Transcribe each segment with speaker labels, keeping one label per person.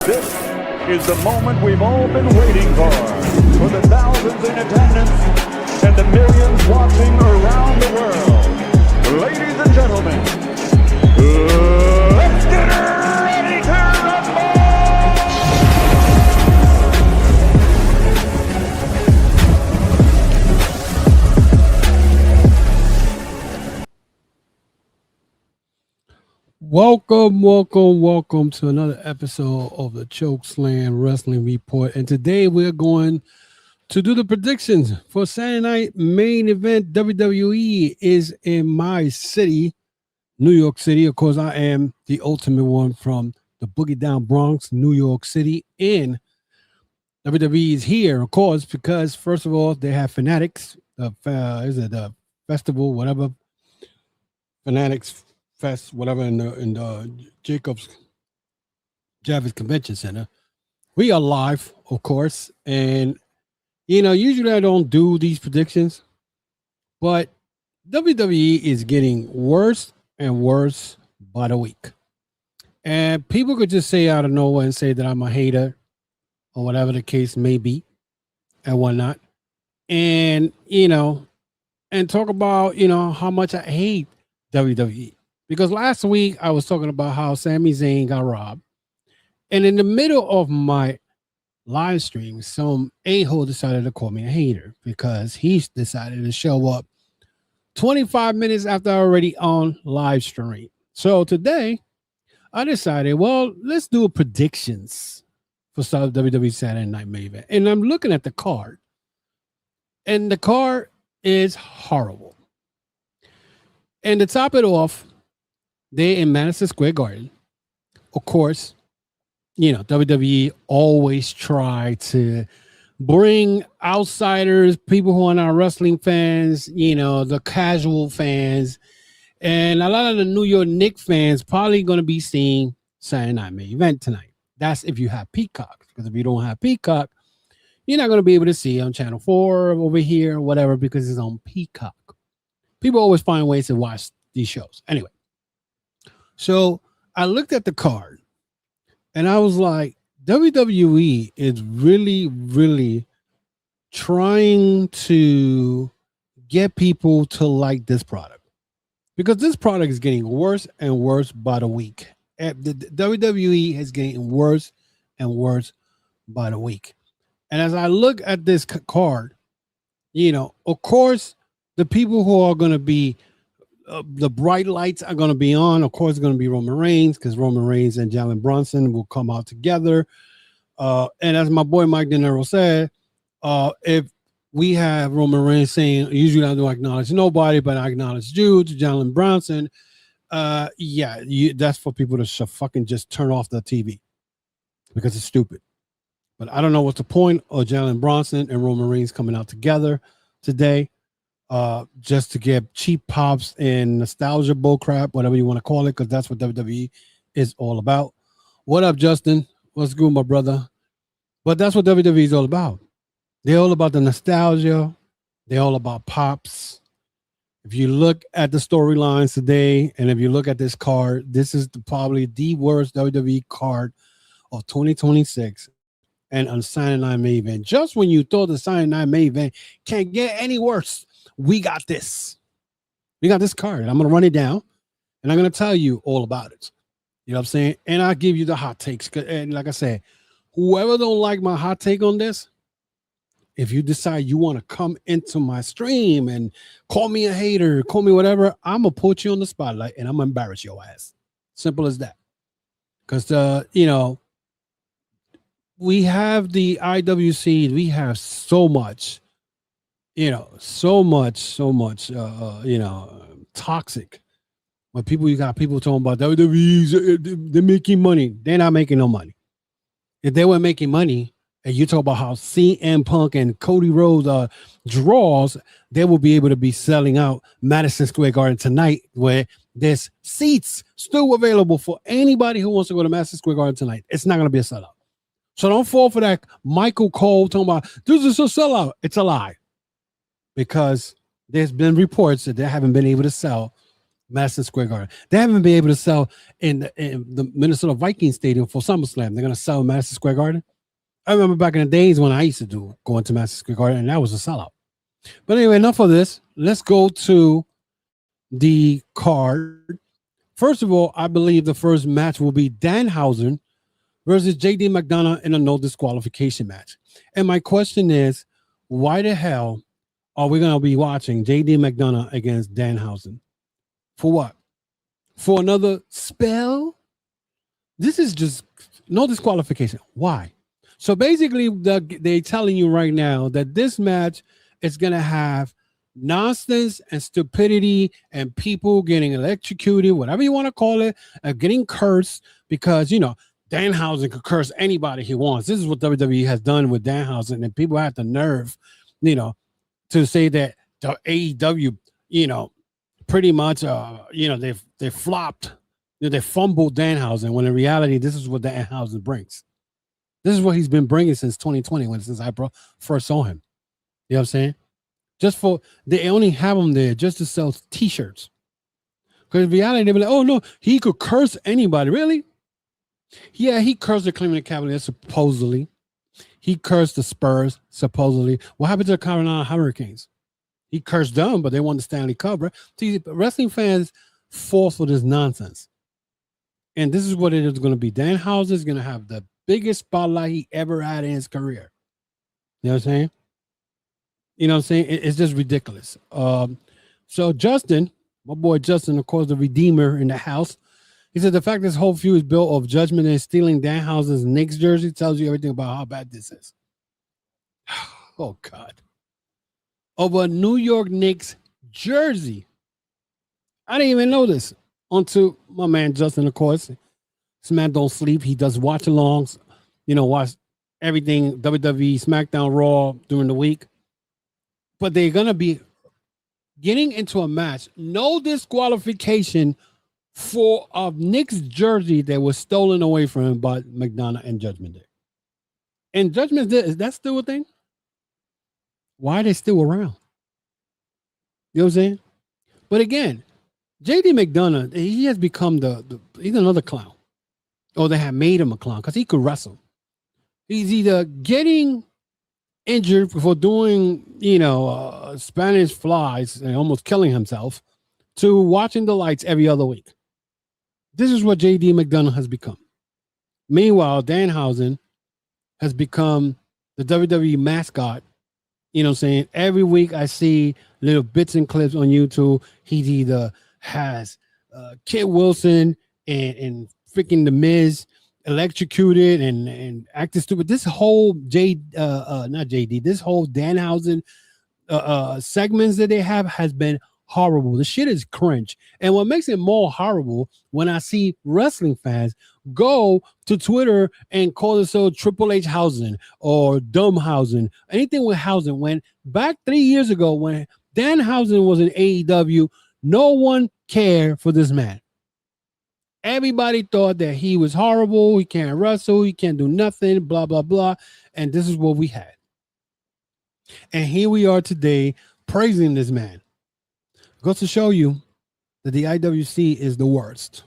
Speaker 1: This is the moment we've all been waiting for the thousands in attendance and the millions watching around the world. Ladies and gentlemen, let's get ready to rumble!
Speaker 2: Welcome to another episode of the Chokeslam Wrestling Report. And today we're going to do the predictions for Saturday night main event. WWE is in my city, New York City. Of course, I am the ultimate one from the Boogie Down Bronx, New York City. And WWE is here, of course, because first of all, they have Fanatics. The festival, whatever. Fanatics Fest, whatever, in the Jacobs Javits Convention Center. We are live, of course, and usually I don't do these predictions, but WWE is getting worse and worse by the week. And people could just say out of nowhere and say that I'm a hater or whatever the case may be and whatnot. And, and talk about, how much I hate WWE. Because last week I was talking about how Sami Zayn got robbed. And in the middle of my live stream, some a-hole decided to call me a hater because he decided to show up 25 minutes after I already on live stream. So today I decided, well, let's do predictions for WWE Saturday Night Main Event. And I'm looking at the card. And the card is horrible. And to top it off, they're in Madison Square Garden. Of course, WWE always try to bring outsiders, people who are not wrestling fans, the casual fans, and a lot of the New York Knicks fans probably going to be seeing Saturday Night Main Event tonight. That's if you have Peacock, because if you don't have Peacock, you're not going to be able to see it on Channel 4 over here or whatever because it's on Peacock. People always find ways to watch these shows. Anyway. So I looked at the card and I was like, WWE is really, really trying to get people to like this product because this product is getting worse and worse by the week. The WWE is getting worse and worse by the week. And as I look at this card, of course, the people who are going to be the bright lights are going to be on. Of course, it's going to be Roman Reigns because Roman Reigns and Jalen Bronson will come out together. And as my boy Mcdonough said, if we have Roman Reigns saying, usually I don't acknowledge nobody, but I acknowledge you to Jalen Bronson. That's for people to fucking just turn off the TV because it's stupid. But I don't know what's the point of Jalen Bronson and Roman Reigns coming out together today. Just to get cheap pops and nostalgia bullcrap, whatever you want to call it, because that's what WWE is all about. What up, Justin? What's good, my brother? But that's what WWE is all about. They're all about the nostalgia. They're all about pops. If you look at the storylines today, and if you look at this card, this is probably the worst WWE card of 2026. And on Saturday Night Main Event, just when you thought the Saturday Night Main Event can't get any worse, we got this. We got this card. I'm going to run it down, and I'm going to tell you all about it. You know what I'm saying? And I'll give you the hot takes. And like I said, whoever don't like my hot take on this, if you decide you want to come into my stream and call me a hater, call me whatever, I'm going to put you on the spotlight, and I'm going to embarrass your ass. Simple as that. Because, we have the IWC. We have so much. Toxic. When you got people talking about WWE, they're making money. They're not making no money. If they were making money, and you talk about how CM Punk and Cody Rhodes draws, they will be able to be selling out Madison Square Garden tonight, where there's seats still available for anybody who wants to go to Madison Square Garden tonight. It's not going to be a sellout. So don't fall for that Michael Cole talking about this is a sellout. It's a lie. Because there's been reports that they haven't been able to sell Madison Square Garden. They haven't been able to sell in the Minnesota Vikings Stadium for SummerSlam. They're going to sell in Madison Square Garden. I remember back in the days when I used to go into Madison Square Garden, and that was a sellout. But anyway, enough of this. Let's go to the card. First of all, I believe the first match will be Danhausen versus JD Mcdonough in a no disqualification match. And my question is, why the hell are we going to be watching JD Mcdonough against Danhausen? For what? For another spell? This is just no disqualification. Why? So basically, they're telling you right now that this match is going to have nonsense and stupidity and people getting electrocuted, whatever you want to call it, getting cursed because, Danhausen could curse anybody he wants. This is what WWE has done with Danhausen, and people have the nerve, to say that the AEW, pretty much, they flopped, they fumbled Danhausen, when in reality, this is what Danhausen brings. This is what he's been bringing since 2020, since I first saw him. You know what I'm saying? They only have him there just to sell T-shirts. Because in reality, they be like, oh no, he could curse anybody. Really? Yeah, he cursed the Cleveland Cavaliers, supposedly. He cursed the Spurs, supposedly. What happened to the Carolina Hurricanes? He cursed them, but they won the Stanley Cup. Right? See, wrestling fans fall for this nonsense. And this is what it is going to be. Danhausen is going to have the biggest spotlight he ever had in his career. You know what I'm saying? It's just ridiculous. So Justin, my boy Justin, of course, the Redeemer in the house, he said the fact this whole feud is built of Judgment and stealing Danhausen's Knicks jersey tells you everything about how bad this is. Oh, God. Of a New York Knicks jersey. I didn't even know this until my man Justin, of course. This man don't sleep. He does watch-alongs, watch everything WWE, SmackDown, Raw during the week. But they're going to be getting into a match, no disqualification for a Knicks jersey that was stolen away from him by Mcdonough and Judgment Day. And Judgment Day, is that still a thing? Why are they still around? You know what I'm saying? But again, JD Mcdonough, he has become he's another clown. Or they have made him a clown because he could wrestle. He's either getting injured for doing, Spanish flies and almost killing himself, to watching the lights every other week. This is what JD Mcdonough has become. Meanwhile, Danhausen has become the WWE mascot. You know what I'm saying? Every week I see little bits and clips on YouTube. He either has Kid Wilson and freaking The Miz electrocuted and acting stupid. This whole this whole Danhausen segments that they have has been horrible. The shit is cringe. And what makes it more horrible when I see wrestling fans go to Twitter and call themselves Triple H Hausen or Dumbhausen, anything with Hausen. When back 3 years ago, when Danhausen was in AEW, no one cared for this man. Everybody thought that he was horrible. He can't wrestle. He can't do nothing, blah, blah, blah. And this is what we had. And here we are today praising this man. Goes to show you that the IWC is the worst.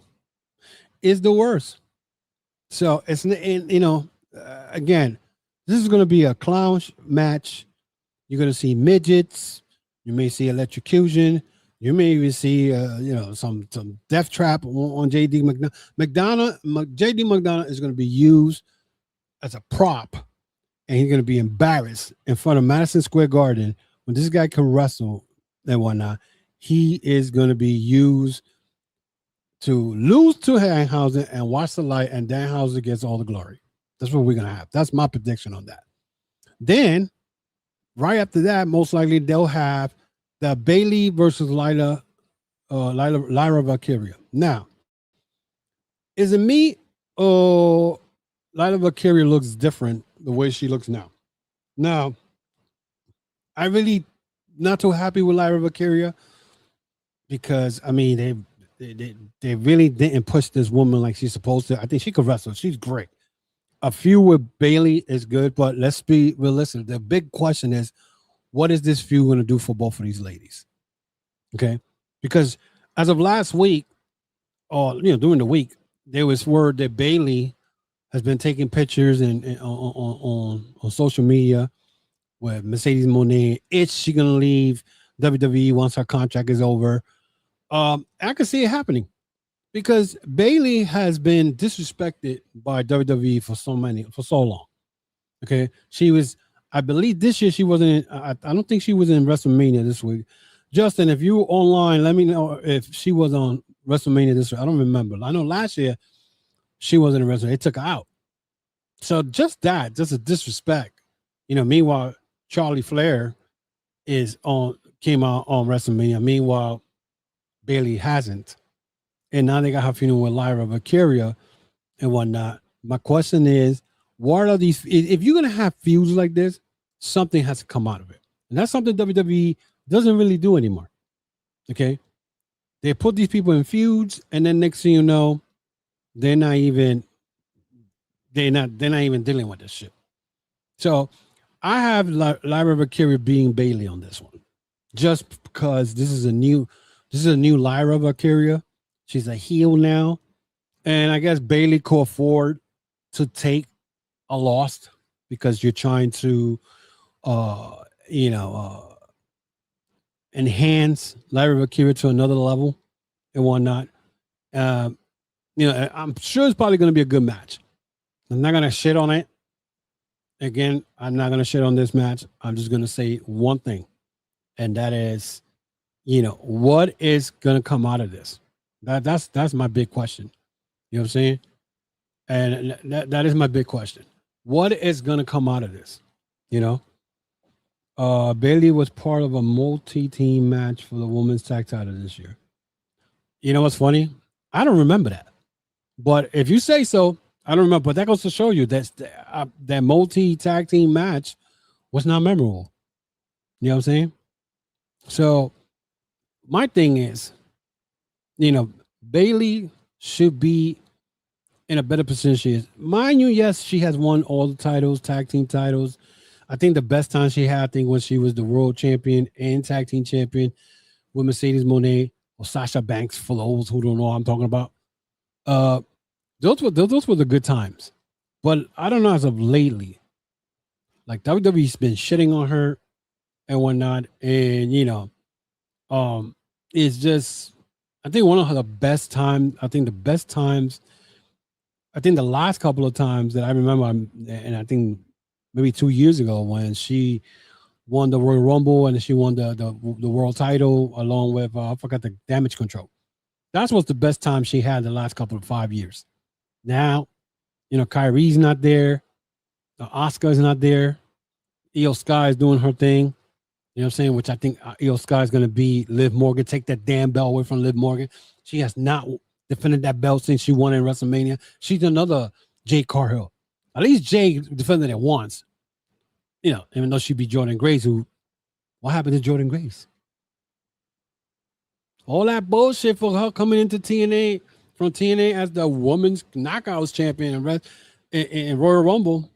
Speaker 2: Is the worst. So it's, again, this is going to be a clown match. You're going to see midgets. You may see electrocution. You may even see, some death trap on JD Mcdonough. JD Mcdonough is going to be used as a prop, and he's going to be embarrassed in front of Madison Square Garden when this guy can wrestle and whatnot. He is going to be used to lose to Danhausen and watch the light, and Danhausen gets all the glory. That's what we're going to have. That's my prediction on that. Then, right after that, most likely they'll have the Bayley versus Lyla Valkyria. Now, is it me or Lyla Valkyria looks different the way she looks now? Now, I really not too happy with Lyla Valkyria because they really didn't push this woman like she's supposed to. I think she could wrestle. She's great. A feud with Bayley is good, but let's be realistic. The big question is, what is this feud going to do for both of these ladies? Okay, because as of last week, or during the week, there was word that Bayley has been taking pictures and on social media with Mercedes Moné. Is she gonna leave WWE once her contract is over? I can see it happening because Bayley has been disrespected by WWE for so long. Okay, she was. I believe this year she wasn't. I don't think she was in WrestleMania this week. Justin, if you were online, let me know if she was on WrestleMania this week. I don't remember. I know last year she wasn't in WrestleMania. They took her out. So just a disrespect. Meanwhile, Charlie Flair came out on WrestleMania. Meanwhile, Bayley hasn't. And now they got her feuding with Lyra Valkyria and whatnot. My question is, what are these? If you're gonna have feuds like this, something has to come out of it, and that's something WWE doesn't really do anymore. Okay, they put these people in feuds, and then next thing you know, they're not even dealing with this shit. So I have Lyra Valkyria being Bayley on this one, just because this is a new Lyra Valkyria. She's a heel now, and I guess Bayley could afford to take a loss because you're trying to, enhance Lyra Valkyria to another level and whatnot. I'm sure it's probably going to be a good match. I'm not going to shit on it. Again, I'm not going to shit on this match. I'm just going to say one thing, and that is, what is going to come out of this? That's my big question. You know what I'm saying? And that is my big question. What is going to come out of this? Bayley was part of a multi-team match for the women's tag title this year. You know what's funny? I don't remember that. But if you say so, I don't remember. But that goes to show you that multi-tag team match was not memorable. You know what I'm saying? So my thing is, Bayley should be in a better position she is. Mind you, yes, she has won all the titles, tag team titles. I think the best time she had, when she was the world champion and tag team champion with Mercedes Moné or Sasha Banks, for those who don't know what I'm talking about. Those were the good times. But I don't know, as of lately, like WWE's been shitting on her and whatnot. And, it's just, I think one of the best times, the last couple of times that I remember, and I think maybe 2 years ago when she won the Royal Rumble and she won the world title along with, I forgot the Damage Control. That was the best time she had the last couple of 5 years. Now, Kyrie's not there. Asuka's not there. Io Sky is doing her thing. You know what I'm saying? Which I think Io Sky is going to be Liv Morgan. Take that damn belt away from Liv Morgan. She has not defended that belt since she won in WrestleMania. She's another Jade Cargill. At least Jay defended it once. Even though she beat Jordan Grace, what happened to Jordan Grace? All that bullshit for her coming into TNA, from TNA as the women's knockouts champion in Royal Rumble.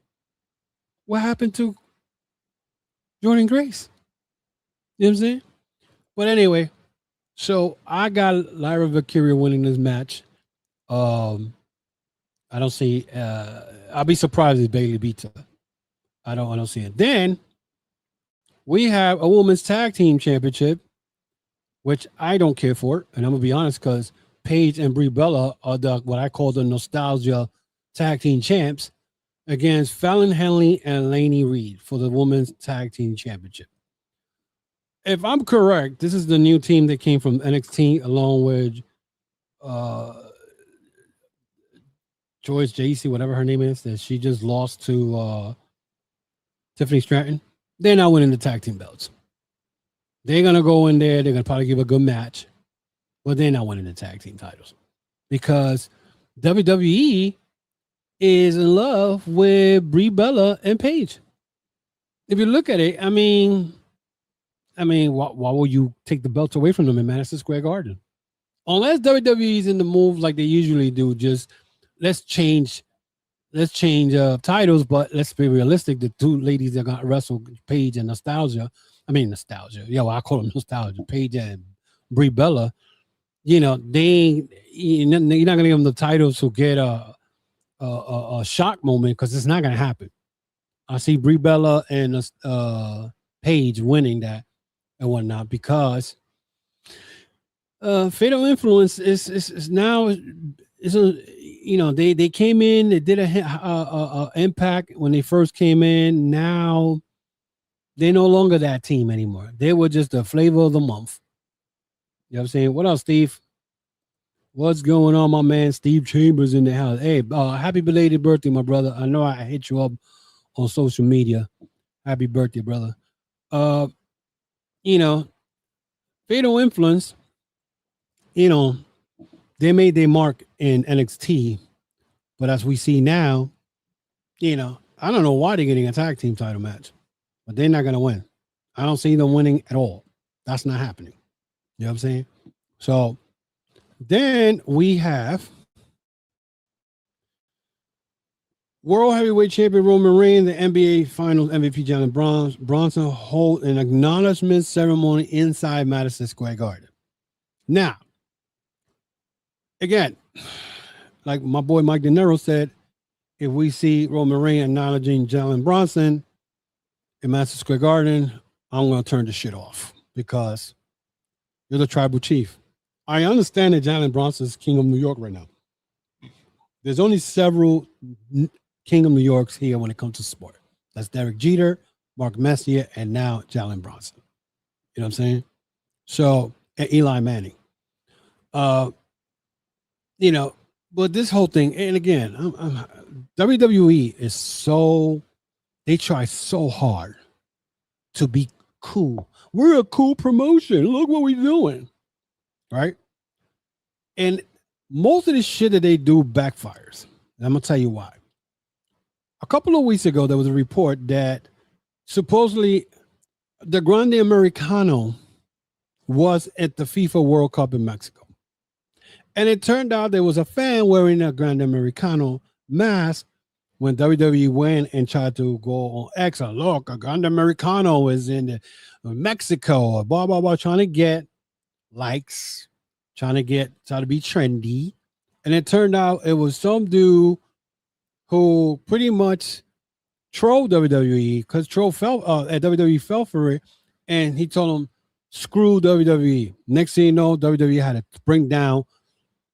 Speaker 2: What happened to Jordan Grace? You know what I'm saying? But anyway, so I got Lyra Valkyria winning this match. I don't see. I'll be surprised if Bayley beats her. I don't see it. Then we have a women's tag team championship, which I don't care for, and I'm gonna be honest, because Paige and Brie Bella are what I call the nostalgia tag team champs against Fallon Henley and Lainey Reed for the women's tag team championship. If I'm correct, this is the new team that came from NXT along with Joyce JC, whatever her name is, that she just lost to Tiffany Stratton. They're not winning the tag team belts. They're going to go in there. They're going to probably give a good match, but they're not winning the tag team titles because WWE is in love with Brie Bella and Paige. If you look at it, I mean, why will you take the belts away from them in Madison Square Garden? Unless WWE's in the move like they usually do, just let's change titles, but let's be realistic. The two ladies that got wrestled, Paige and Nostalgia. Yeah, well, I call them Nostalgia. Paige and Brie Bella. you know, you're not going to give them the titles to get a shock moment because it's not going to happen. I see Brie Bella and Paige winning that and whatnot because Fatal Influence is now is a, you know, they came in, they did a impact when they first came in. Now they're no longer that team anymore. They were just the flavor of the month. You know what I'm saying? What else, Steve? What's going on, my man? Steve Chambers in the house. Hey, happy belated birthday, my brother. I know I hit you up on social media. Happy birthday, brother. You know, Fatal Influence, you know, they made their mark in NXT, but as we see now, you know, I don't know why they're getting a tag team title match, but they're not going to win. I don't see them winning at all. That's not happening. You know what I'm saying? So then we have World Heavyweight Champion Roman Reigns, the NBA Finals MVP Jalen Bronson hold an acknowledgement ceremony inside Madison Square Garden. Now, again, like my boy Mike De Niro said, if we see Roman Reigns acknowledging Jalen Bronson in Madison Square Garden, I'm going to turn the shit off because you're the tribal chief. I understand that Jalen Bronson is King of New York right now. There's only several King of New Yorks here when it comes to sport. That's Derek Jeter, Mark Messier, and now Jalen Bronson. You know what I'm saying? So, and Eli Manning. You know, but this whole thing, and again, WWE is so, they try so hard to be cool. We're a cool promotion. Look what we're doing. Right? And most of the shit that they do backfires. And I'm going to tell you why. A couple of weeks ago, there was a report that supposedly the Grande Americano was at the FIFA World Cup in Mexico. And it turned out there was a fan wearing a Grande Americano mask when WWE went and tried to go on X. Look, a Grande Americano is in Mexico, blah, blah, blah, trying to get likes, trying to be trendy. And it turned out it was some dude who pretty much trolled WWE because WWE fell for it. And he told him, screw WWE. Next thing you know, WWE had to bring down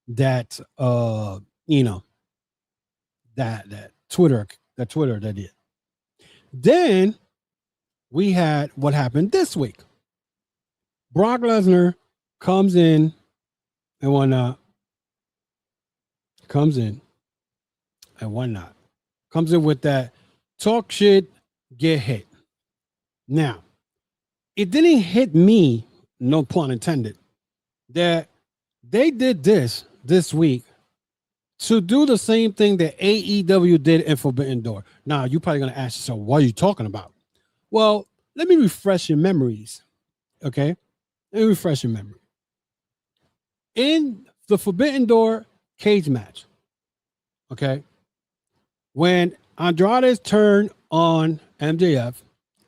Speaker 2: that you know, that Twitter that did. Then we had what happened this week. Brock Lesnar comes in and whatnot. Comes in with that talk shit, get hit. Now, it didn't hit me, no pun intended, that they did this week to do the same thing that AEW did in Forbidden Door. Now, you're probably going to ask yourself, what are you talking about? Well, let me refresh your memories, okay? Let me refresh your memory. In the Forbidden Door cage match, okay, when Andrade turned on MJF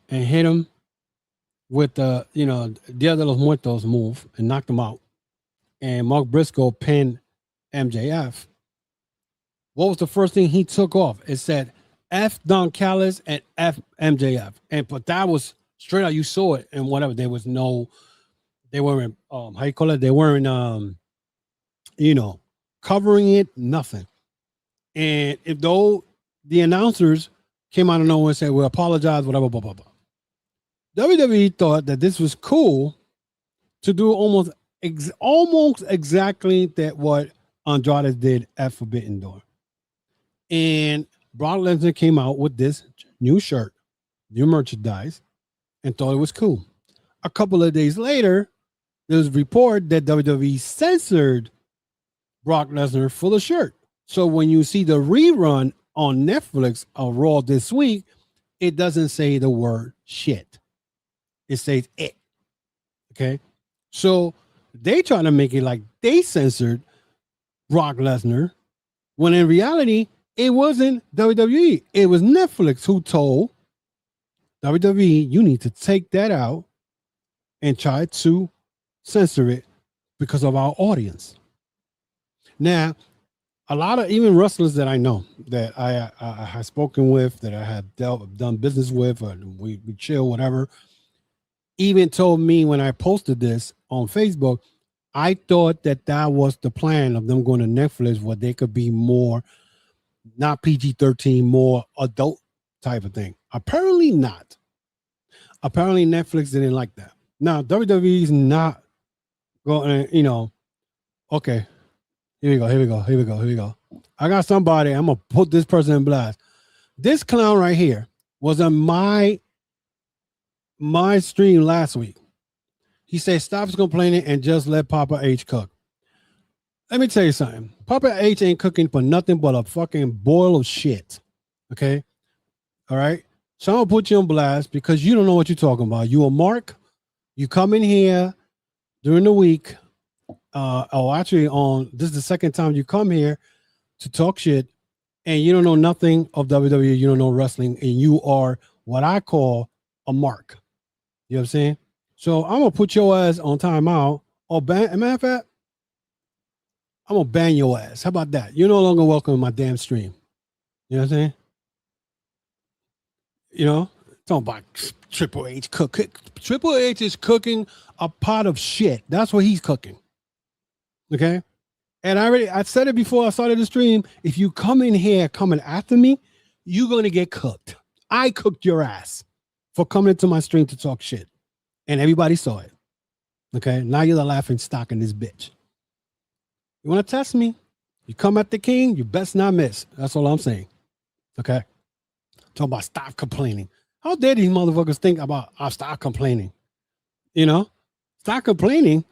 Speaker 2: and hit him with the, you know, Dia de los Muertos move and knocked him out, and Mark Briscoe pinned MJF, what was the first thing he took off? It said F Don Callis and F MJF. But that was straight out, you saw it and whatever. There was no, they weren't how you call it? They weren't you know, covering it, nothing. And if the announcers came out of nowhere and said, we apologize, whatever, blah, blah, blah. WWE thought that this was cool to do almost exactly that what Andrade did at Forbidden Door. And Brock Lesnar came out with this new shirt, new merchandise, and thought it was cool. A couple of days later, there was a report that WWE censored Brock Lesnar for the shirt. So when you see the rerun on Netflix of Raw this week, it doesn't say the word shit. It says it. Okay? So they trying to make it like they censored Brock Lesnar, when in reality, it wasn't WWE. It was Netflix who told WWE, you need to take that out and try to censor it because of our audience. Now, a lot of even wrestlers that I know that I have spoken with, that I have done business with, or we chill, whatever, even told me when I posted this on Facebook, I thought that was the plan of them going to Netflix, where they could be more, not PG-13, more adult type of thing. Apparently not. Apparently Netflix didn't like that. Now, WWE's not going, okay, here we go. I got somebody, I'm going to put this person in blast. This clown right here was on my stream last week. He said, stop complaining and just let Papa H cook. Let me tell you something. Papa H ain't cooking for nothing but a fucking boil of shit. Okay? All right? So I'm going to put you on blast because you don't know what you're talking about. You a mark. You come in here during the week. This is the second time you come here to talk shit, and you don't know nothing of WWE. You don't know wrestling, and you are what I call a mark. You know what I'm saying? So I'm going to put your ass on timeout. Or matter of fact, I'm going to ban your ass. How about that? You're no longer welcome in my damn stream. You know what I'm saying? Talking about Triple H cook. Triple H is cooking a pot of shit. That's what he's cooking. Okay? And I said it before I started the stream. If you come in here coming after me, you're going to get cooked. I cooked your ass for coming into my stream to talk shit. And everybody saw it. Okay? Now you're the laughing stock in this bitch. You want to test me? You come at the king, you best not miss. That's all I'm saying. Okay? Talking about stop complaining. How dare these motherfuckers think about I'll stop complaining? Stop complaining.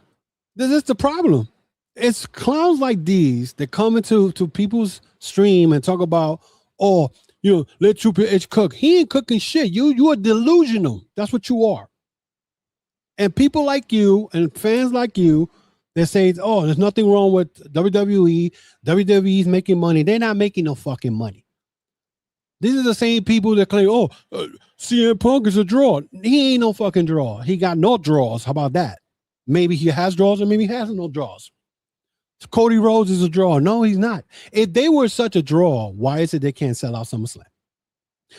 Speaker 2: This is the problem. It's clowns like these that come into people's stream and talk about, let Triple H cook. He ain't cooking shit. You are delusional. That's what you are. And people like you and fans like you that say, there's nothing wrong with WWE. WWE's making money. They're not making no fucking money. These are the same people that claim, CM Punk is a draw. He ain't no fucking draw. He got no draws. How about that? Maybe he has draws or maybe he has no draws. Cody Rhodes is a draw. No, he's not. If they were such a draw, why is it they can't sell out SummerSlam?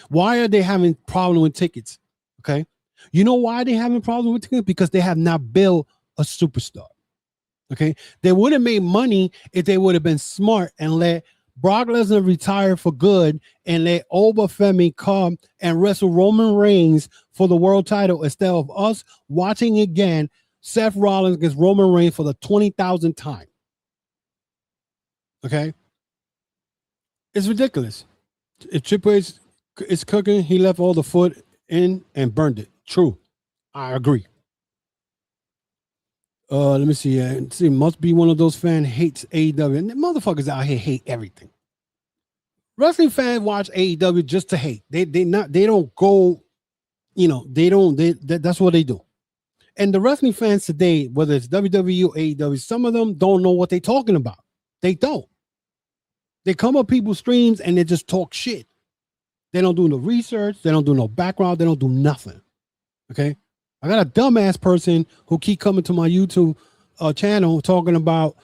Speaker 2: Why are they having problem with tickets? Okay. You know why they having problem with tickets? Because they have not built a superstar. Okay. They would have made money if they would have been smart and let Brock Lesnar retire for good and let Femi come and wrestle Roman Reigns for the world title instead of us watching again Seth Rollins against Roman Reigns for the 20,000th time. Okay? It's ridiculous. If Triple H is cooking, he left all the food in and burned it. True. I agree. Let me see. See, must be one of those fans hates AEW. And the motherfuckers out here hate everything. Wrestling fans watch AEW just to hate. They don't go, that's what they do. And the wrestling fans today, whether it's WWE or AEW, some of them don't know what they're talking about. They don't. They come up people's streams and they just talk shit. They don't do no research. They don't do no background. They don't do nothing. Okay? I got a dumbass person who keep coming to my YouTube channel talking about,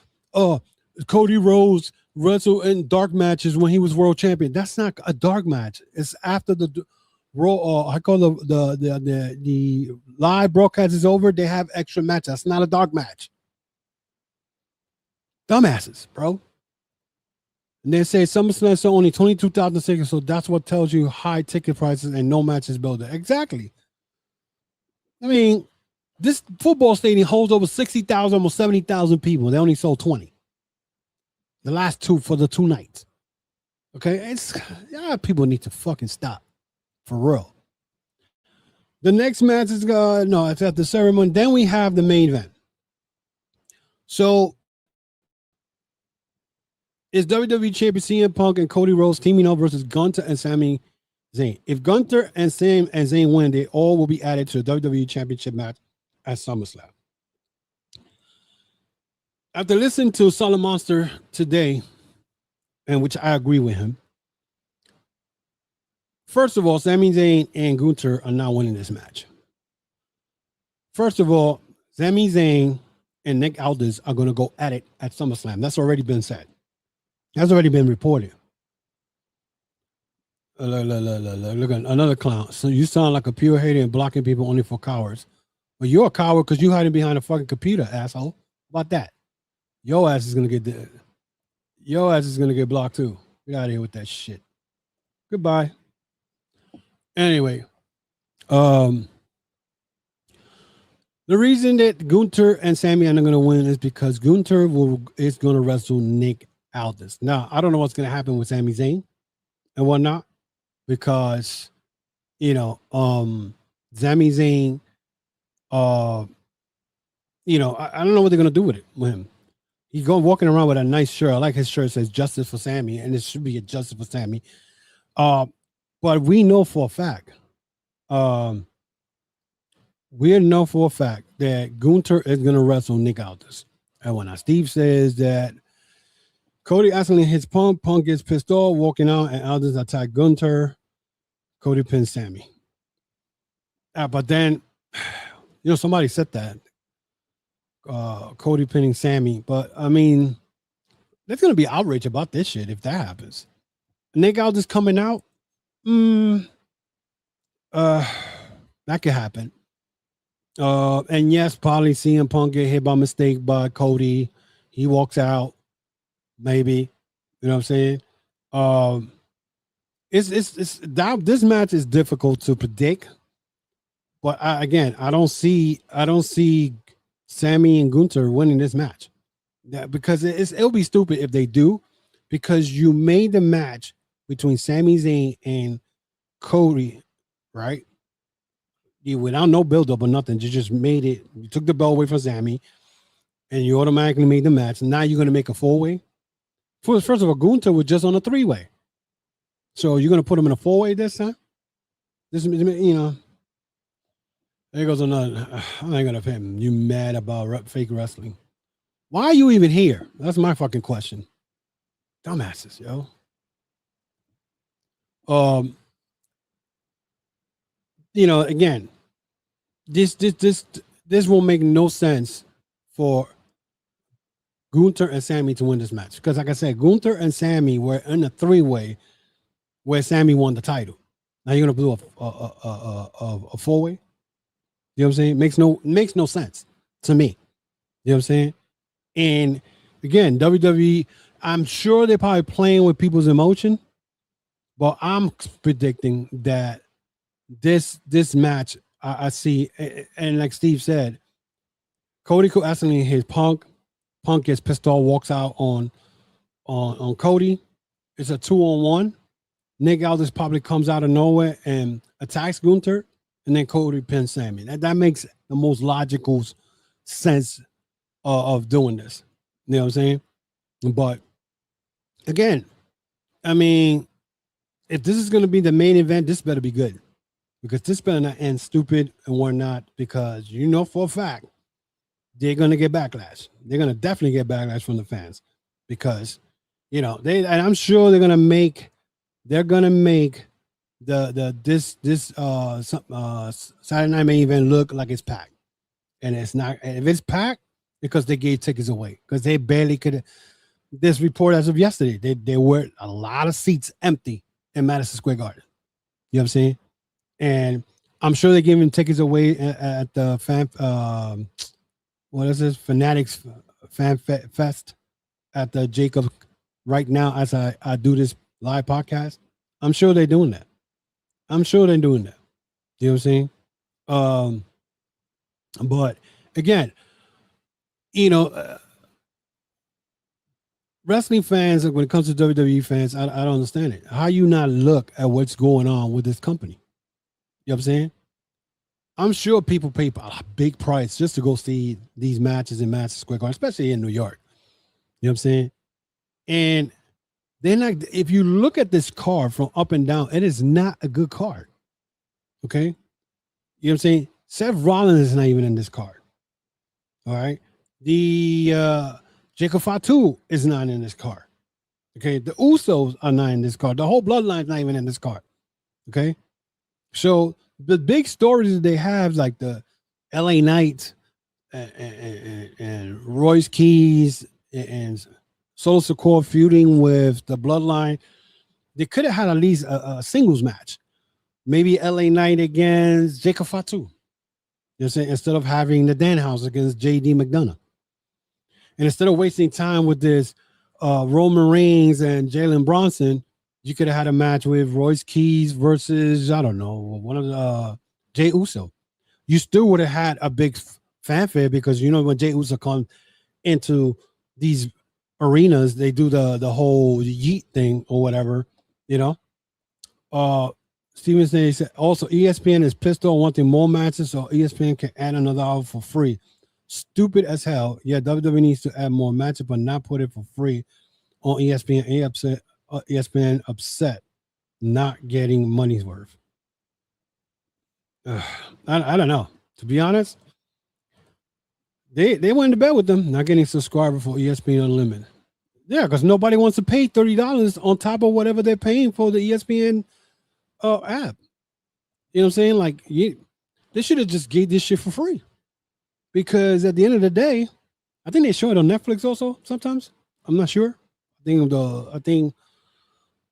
Speaker 2: Cody Rhodes wrestled in dark matches when he was world champion. That's not a dark match. It's after the Raw. I call the live broadcast is over. They have extra matches. That's not a dark match. Dumbasses, bro. And they say SummerSlam sold only 22,000 tickets, so that's what tells you high ticket prices and no matches built. Exactly. I mean, this football stadium holds over 60,000, almost 70,000 people. They only sold 20. The last two for the 2 nights. Okay, people need to fucking stop, for real. The next match is it's at the ceremony. Then we have the main event. So, is WWE Champion CM Punk and Cody Rhodes teaming up versus Gunther and Sami Zayn? If Gunther and Sami and Zayn win, they all will be added to the WWE Championship match at SummerSlam. After listening to Solid Monster today, and which I agree with him, first of all, Sami Zayn and Gunther are not winning this match. First of all, Sami Zayn and Nick Aldis are going to go at it at SummerSlam. That's already been said. That's already been reported. Look at another clown. So you sound like a pure hater and blocking people only for cowards. But you're a coward because you're hiding behind a fucking computer, asshole. How about that? Your ass is gonna get blocked too. Get out of here with that shit. Goodbye. Anyway, the reason that Gunther and Sami are not going to win is because Gunther is going to wrestle Nick Aldis. Now, I don't know what's going to happen with Sami Zayn and whatnot because, Sami Zayn, I don't know what they're going to do with him. He's walking around with a nice shirt. I like his shirt. It says "Justice for Sami," and it should be a "Justice for Sami." But we know for a fact, that Gunther is going to wrestle Nick Aldis. And when Steve says that Cody accidentally hits Punk, Punk gets pissed off, walking out, and Aldis attack Gunther. Cody pins Sami. But then, somebody said that. Cody pinning Sami. But, I mean, there's going to be outrage about this shit if that happens. Nick Aldis coming out, that could happen. And yes, probably CM Punk get hit by mistake by Cody. He walks out, maybe. You know what I'm saying? This match is difficult to predict. But I don't see Sami and Gunther winning this match. Because it'll be stupid if they do, because you made the match between Sami Zayn and Cody, right? Without no build-up or nothing, you just made it. You took the belt away from Sami, and you automatically made the match. And now you're going to make a four-way. First of all, Gunther was just on a three-way. So you're going to put him in a four-way this time? There goes another. I ain't going to pay him. You mad about fake wrestling? Why are you even here? That's my fucking question. Dumbasses, yo. Again, this will make no sense for Gunther and Sami to win this match. Because like I said, Gunther and Sami were in a three-way where Sami won the title. Now you're gonna do a four-way? You know what I'm saying? Makes no sense to me. You know what I'm saying? And again, WWE, I'm sure they're probably playing with people's emotion, but I'm predicting that this match, I see, and like Steve said, Cody could accidentally hit Punk. Punk gets pissed off, walks out on Cody. It's a 2-on-1. Nick Aldis probably comes out of nowhere and attacks Gunther, and then Cody pins Sami. That makes the most logical sense of doing this. You know what I'm saying? But again, I mean, if this is going to be the main event, this better be good. Because this better not end stupid and whatnot, because for a fact they're going to get backlash. They're going to definitely get backlash from the fans because, and I'm sure they're going to make this Saturday Night Main Event look like it's packed. And it's not. And if it's packed, because they gave tickets away, because they barely could. This report as of yesterday, there were a lot of seats empty in Madison Square Garden. You know what I'm saying? And I'm sure they're giving tickets away at the Fanatics Fan Fest at the Jacob right now as I do this live podcast. I'm sure they're doing that. You know what I'm saying? But again, wrestling fans, when it comes to WWE fans, I don't understand it. How you not look at what's going on with this company? You know what I'm saying? I'm sure people pay a big price just to go see these matches in Madison Square Garden, especially in New York. You know what I'm saying? And then, if you look at this card from up and down, it is not a good card. Okay? You know what I'm saying? Seth Rollins is not even in this card. All right? The Jacob Fatu is not in this card. Okay? The Usos are not in this card. The whole bloodline is not even in this card. Okay? So the big stories that they have, like the LA Knight and Royce Keys and Solo Sikoa feuding with the Bloodline. They could have had at least a singles match. Maybe LA Knight against Jacob Fatu. You know what I'm saying? Instead of having the Danhausen against JD McDonough. And instead of wasting time with this Roman Reigns and Jalen Bronson, you could have had a match with Royce Keys versus, I don't know, one of the Jey Uso. You still would have had a big fanfare because, you know, when Jey Uso comes into these arenas, they do the whole yeet thing or whatever, you know. Steven said also ESPN is pissed off wanting more matches so ESPN can add another hour for free. Stupid as hell. Yeah, WWE needs to add more matches, but not put it for free on ESPN. ESPN upset not getting money's worth. I don't know. To be honest, they went to bed with them not getting subscribers for ESPN Unlimited. Yeah, because nobody wants to pay $30 on top of whatever they're paying for the ESPN app. You know what I'm saying? Like, they should have just gave this shit for free. Because at the end of the day, I think they show it on Netflix also sometimes. I'm not sure. I think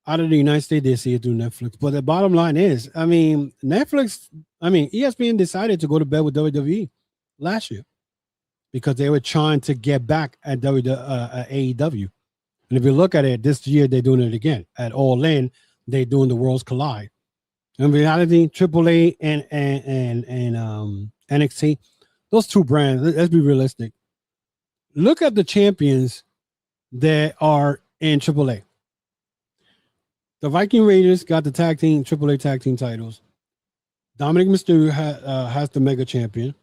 Speaker 2: out of the United States they see it through Netflix. But the bottom line is, ESPN decided to go to bed with WWE last year because they were trying to get back at AEW. And if you look at it, this year they're doing it again. At All In, they're doing the Worlds Collide. In reality, AAA and NXT, those two brands, let's be realistic. Look at the champions that are in AAA. The Viking Raiders got the AAA tag team titles. Dominic Mysterio has the Mega Champion.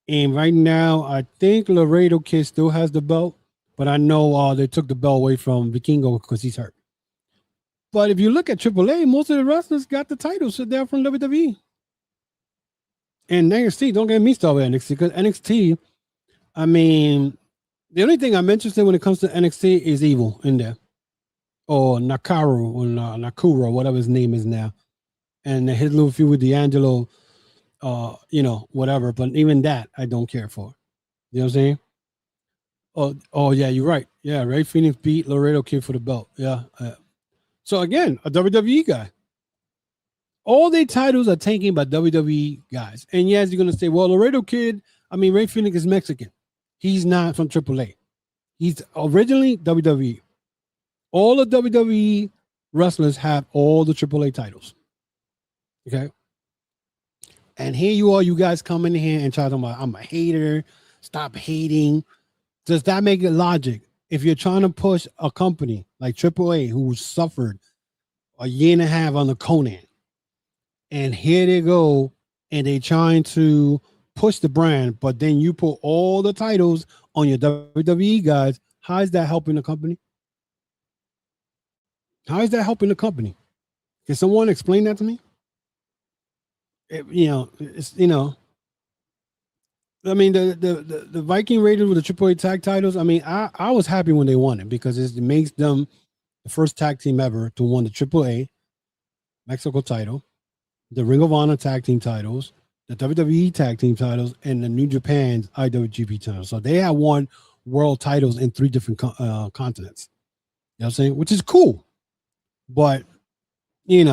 Speaker 2: And right now, I think Laredo Kid still has the belt. But I know they took the belt away from Vikingo because he's hurt. But if you look at AAA, most of the wrestlers got the titles so they're from WWE. And NXT, don't get me started with NXT, because NXT, the only thing I'm interested in when it comes to NXT is Evil in there. Or Nakaru, or Nakura, whatever his name is now. And his little feud with D'Angelo, whatever. But even that, I don't care for. You know what I'm saying? Oh yeah, you're right. Yeah, Ray Phoenix beat Laredo Kid for the belt. Yeah. So again, a WWE guy. All their titles are taken by WWE guys. And yes, you're gonna say, well, Laredo Kid, Ray Phoenix is Mexican. He's not from AAA. He's originally WWE. All the WWE wrestlers have all the AAA titles. Okay. And here you are, you guys come in here and try to about, I'm a hater. Stop hating. Does that make it logic? If you're trying to push a company like AAA who suffered a year and a half on the Conan, and here they go, and they're trying to push the brand, but then you put all the titles on your WWE guys, how is that helping the company? How is that helping the company? Can someone explain that to me? The Viking Raiders with the AAA tag titles, I was happy when they won it because it makes them the first tag team ever to win the AAA Mexico title, the Ring of Honor tag team titles, the WWE tag team titles, and the New Japan's IWGP titles. So they have won world titles in 3 different continents. You know what I'm saying? Which is cool. But, you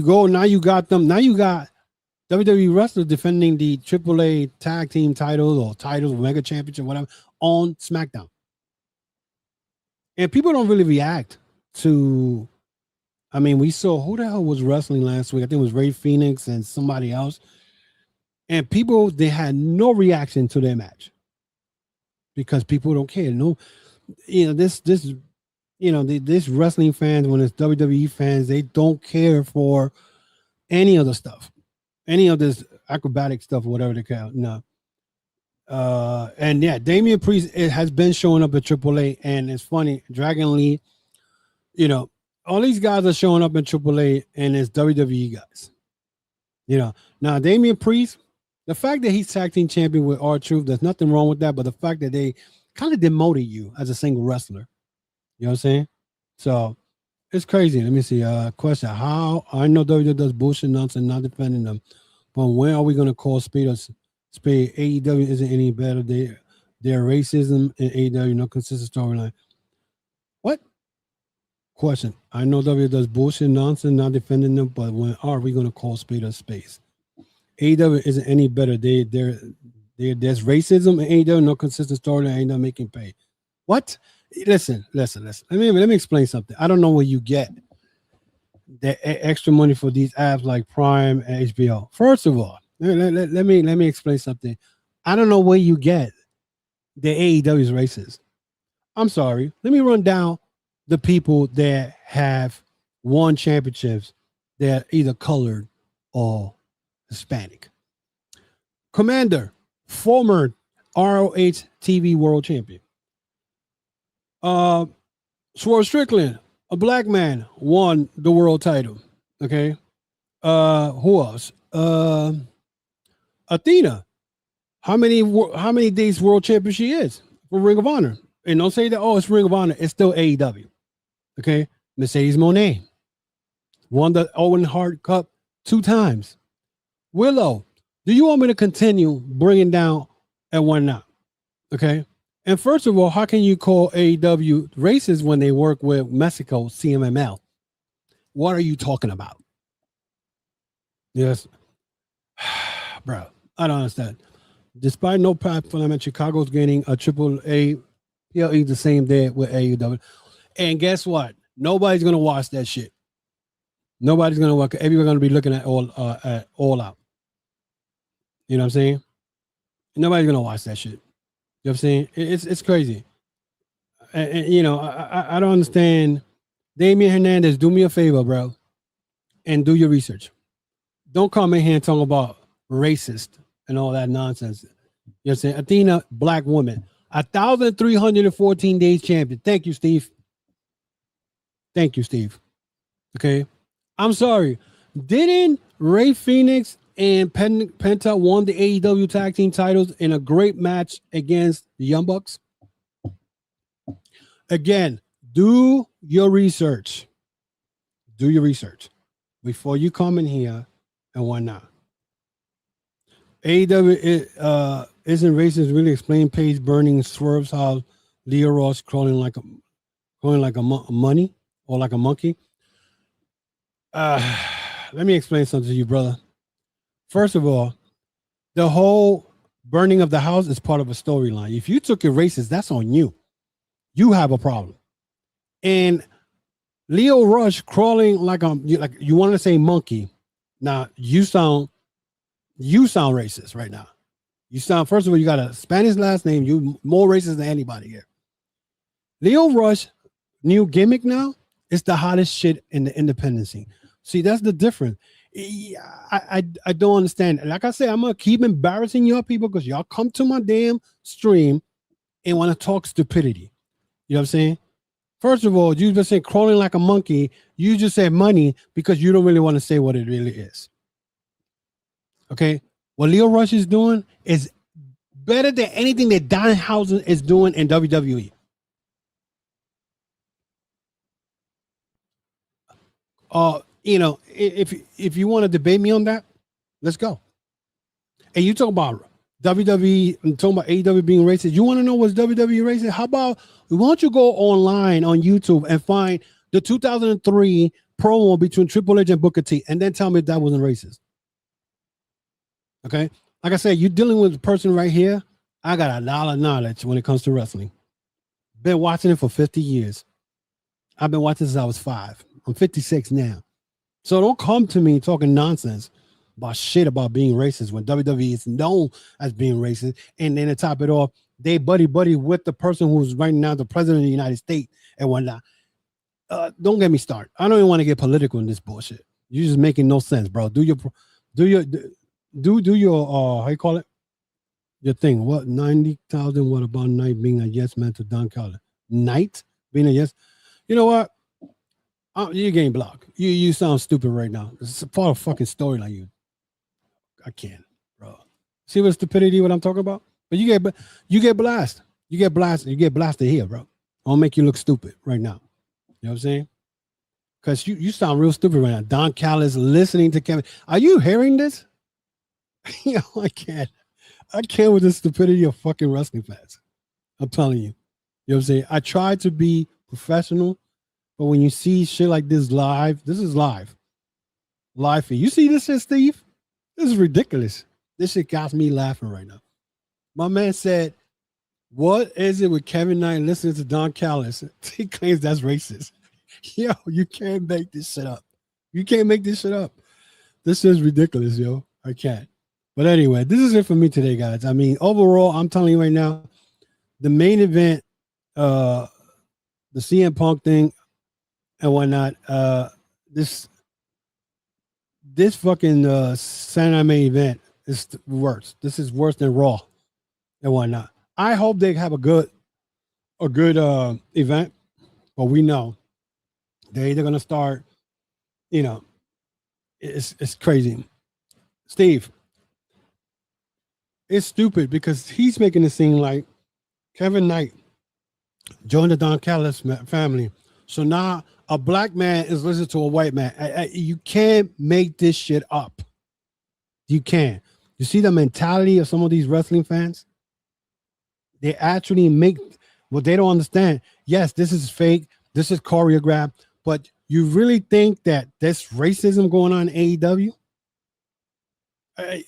Speaker 2: go, now you got them. Now you got WWE wrestlers defending the AAA tag team titles or titles, Mega Championship, whatever, on SmackDown. And people don't really react to, we saw who the hell was wrestling last week. I think it was Ray Phoenix and somebody else. And people, they had no reaction to their match because people don't care. No, this wrestling fans, when it's WWE fans, they don't care for any of the stuff. Any of this acrobatic stuff, or whatever they call it. No. And yeah, Damian Priest, it has been showing up at AAA, and it's funny, Dragon Lee, all these guys are showing up in AAA, and it's WWE guys. Now Damian Priest, the fact that he's tag team champion with R-Truth, there's nothing wrong with that, but the fact that they kind of demoted you as a single wrestler, you know what I'm saying? So it's crazy. Let me see. Question: how I know WWE does bullshit nonsense, not defending them, but when are we going to call spade Spade, AEW isn't any better. Their racism in AEW, no consistent storyline. What? Question. I know W does bullshit nonsense, not defending them, but when are we going to call spade a space? AEW isn't any better. There's racism in AEW, no consistent storyline, ain't not making pay. What? Listen. Let me explain something. I don't know where you get the extra money for these apps like Prime and HBO. First of all, let me explain something. I don't know where you get the AEW's racist. I'm sorry. Let me run down the people that have won championships that are either colored or Hispanic. Commander, former ROH TV World Champion. Swerve Strickland, a black man, won the world title. Okay. Who else? Athena. How many days world champion she is for Ring of Honor? And don't say that, oh, it's Ring of Honor. It's still AEW. Okay. Mercedes Moné won the Owen Hart Cup 2 times. Willow, do you want me to continue bringing down and whatnot? Okay. And first of all, how can you call AEW racist when they work with Mexico, CMML? What are you talking about? Yes. Bro, I don't understand. Despite no platform, Chicago's getting a AAA PLE the same day with AEW. And guess what? Nobody's going to watch that shit. Nobody's going to watch. Everyone's going to be looking at all out. You know what I'm saying? Nobody's going to watch that shit. You know what I'm saying? It's crazy. And you know, I don't understand. Damian Hernandez, do me a favor, bro, and do your research. Don't come in here and talk about racist and all that nonsense. You know what I'm saying? Athena, black woman, 1,314 days champion. Thank you, Steve. Thank you, Steve. Okay. I'm sorry. Didn't Ray Phoenix and Penta won the AEW tag team titles in a great match against the Young Bucks? Again, do your research. Do your research before you come in here and whatnot. AEW isn't racist. Really explain Paige burning Swerve's house. Leo Ross crawling like a money or like a monkey. Let me explain something to you, brother. First of all, the whole burning of the house is part of a storyline. If you took it racist, that's on you. You have a problem. And Leo Rush crawling like you want to say monkey. Now you sound racist right now. You sound, first of all, you got a Spanish last name. You more racist than anybody here. Leo Rush, new gimmick now, is the hottest shit in the independent scene. See, that's the difference. I don't understand. Like I said, I'm gonna keep embarrassing y'all people because y'all come to my damn stream and want to talk stupidity. You know what I'm saying? First of all, you just say crawling like a monkey. You just said money because you don't really want to say what it really is. Okay, what Leo Rush is doing is better than anything that Danhausen is doing in WWE. You know, if you want to debate me on that, let's go. And you talk about WWE and talking about AEW being racist. You want to know what's WWE racist? How about, why don't you go online on YouTube and find the 2003 promo between Triple H and Booker T, and then tell me that wasn't racist. Okay, like I said, you're dealing with a person right here. I got a lot of knowledge when it comes to wrestling. Been watching it for 50 years. I've been watching since I was 5. I'm 56 now. So don't come to me talking nonsense about shit about being racist when WWE is known as being racist. And then to top it off, they buddy with the person who's right now the president of the United States and whatnot. Don't get me started. I don't even want to get political in this bullshit. You're just making no sense, bro. Do your how you call it? Your thing. What 90,000? What about Knight being a yes man to Don Callis? Knight being a yes. You know what? You're getting blocked. You sound stupid right now. It's a part of fucking storyline. I can't, bro. See what stupidity what I'm talking about? But you get blasted. You get blasted here, bro. I'll make you look stupid right now. You know what I'm saying? Because you sound real stupid right now. Don Callis listening to Kevin. Are you hearing this? You know, I can't. I can't with the stupidity of fucking wrestling fans. I'm telling you. You know what I'm saying? I try to be professional, but when you see shit like this live, this is live. Live feed. You see this shit, Steve? This is ridiculous. This shit got me laughing right now. My man said, what is it with Kevin Knight listening to Don Callis? He claims that's racist. Yo, you can't make this shit up. You can't make this shit up. This is ridiculous, yo. I can't. But anyway, this is it for me today, guys. I mean, overall, I'm telling you right now, the main event, the CM Punk thing and whatnot, this fucking Saturday Night Main event is worse. This is worse than Raw and whatnot. I hope they have a good event, but we know they're either gonna start, you know, it's crazy. Steve, it's stupid because he's making it seem like Kevin Knight joined the Don Callis family. So now a black man is listening to a white man. You can't make this shit up. You can't. You see the mentality of some of these wrestling fans? They actually make what they don't understand. Yes, this is fake. This is choreographed. But you really think that there's racism going on in AEW?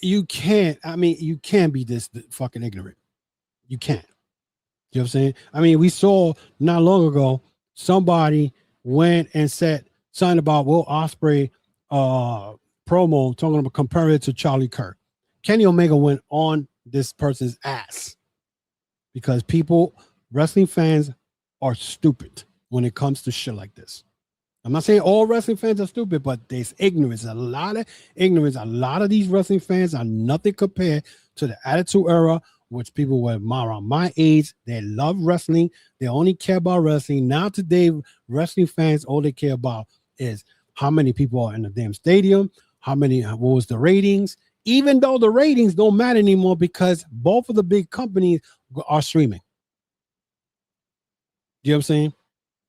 Speaker 2: You can't. I mean, you can't be this fucking ignorant. You can't. You know what I'm saying? I mean, we saw not long ago somebody went and said something about Will Ospreay promo talking about comparing it to Charlie Kirk. Kenny Omega went on this person's ass because wrestling fans are stupid when it comes to shit like this. I'm not saying all wrestling fans are stupid, but there's ignorance, a lot of ignorance. A lot of these wrestling fans are nothing compared to the Attitude Era, which people were around my age. They love wrestling. They only care about wrestling. Now today, wrestling fans, all they care about is how many people are in the damn stadium, what was the ratings, even though the ratings don't matter anymore because both of the big companies are streaming. You know what I'm saying?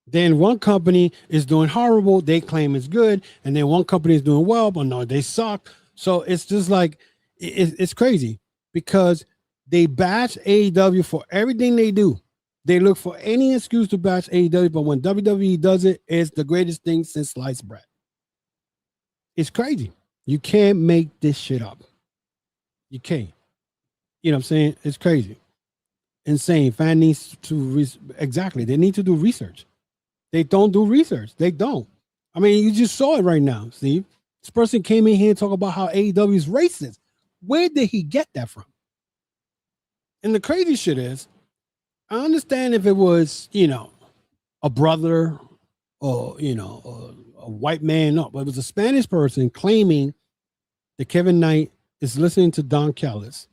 Speaker 2: Then one company is doing horrible, they claim it's good, and then one company is doing well, but no, they suck. So it's just like, it's crazy because they bash AEW for everything they do. They look for any excuse to bash AEW, but when WWE does it, it's the greatest thing since sliced bread. It's crazy. You can't make this shit up. You can't. You know what I'm saying? It's crazy. Insane. Fan needs to, exactly. They need to do research. They don't do research. They don't. I mean, you just saw it right now, Steve. This person came in here and talked about how AEW is racist. Where did he get that from? And the crazy shit is, I understand if it was, a brother or, a white man. No, but it was a Spanish person claiming that Kevin Knight is listening to Don Callis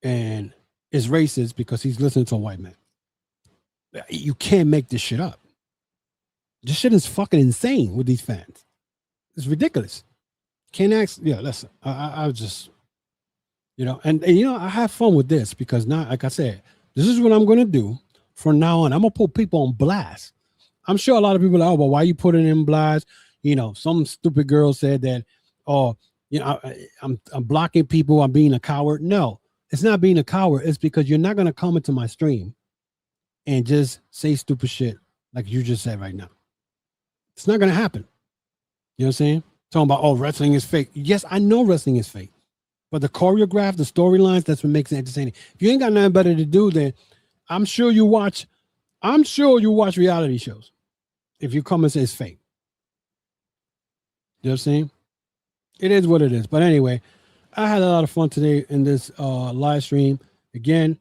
Speaker 2: and is racist because he's listening to a white man. You can't make this shit up. This shit is fucking insane with these fans. It's ridiculous. Can't ask. Yeah, listen. I just, and I have fun with this because now, like I said, this is what I'm gonna do from now on. I'm gonna put people on blast. I'm sure a lot of people are, but why you putting in blast? Some stupid girl said that, I'm blocking people. I'm being a coward. No, it's not being a coward. It's because you're not gonna come into my stream and just say stupid shit like you just said right now. It's not going to happen. You know what I'm saying? Talking about, wrestling is fake. Yes, I know wrestling is fake. But the choreograph, the storylines, that's what makes it entertaining. If you ain't got nothing better to do, then I'm sure you watch reality shows. If you come and say it's fake. You know what I'm saying? It is what it is. But anyway, I had a lot of fun today in this live stream. Again,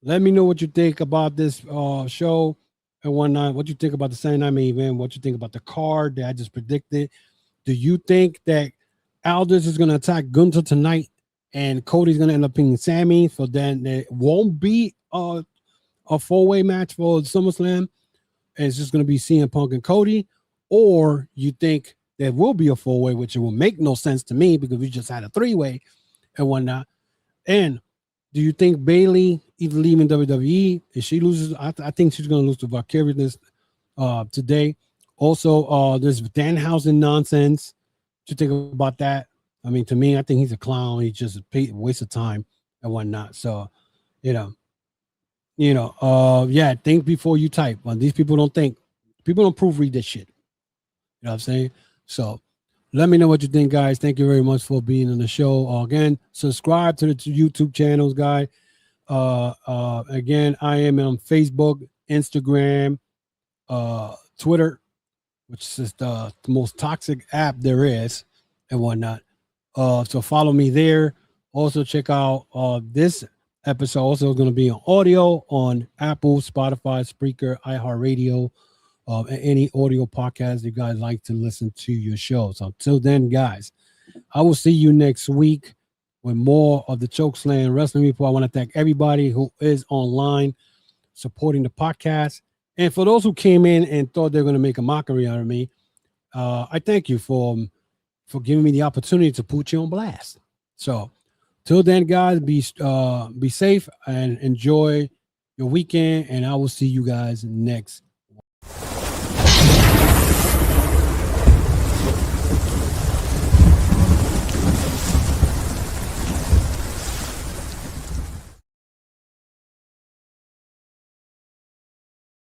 Speaker 2: let me know what you think about this show and whatnot. What you think about the Saturday Night Main event? What you think about the card that I just predicted? Do you think that Aldis is going to attack Gunther tonight and Cody's going to end up being Sami? So then there won't be a four-way match for SummerSlam. And it's just going to be CM Punk and Cody. Or you think there will be a four-way, which it will make no sense to me because we just had a three-way and whatnot. And do you think Bayley either leaving WWE? If she loses, I think she's going to lose to Valkyria this today. Also, there's Danhausen nonsense. What you think about that? I mean, to me, I think he's a clown. He's just a waste of time. and whatnot. So, yeah, think before you type. When these people don't think, people don't proofread this shit. You know what I'm saying? So let me know what you think, guys. Thank you very much for being on the show. Again, subscribe to the YouTube channels, guys. Again, I am on Facebook, Instagram, Twitter, which is the most toxic app there is, and whatnot. So follow me there. Also check out this episode. Also going to be on audio on Apple, Spotify, Spreaker, iHeartRadio, and any audio podcast you guys like to listen to your show. So until then, guys, I will see you next week with more of the Chokeslam Wrestling Report. I want to thank everybody who is online supporting the podcast. And for those who came in and thought they're going to make a mockery out of me, I thank you for giving me the opportunity to put you on blast. So till then, guys, be safe and enjoy your weekend. And I will see you guys next week.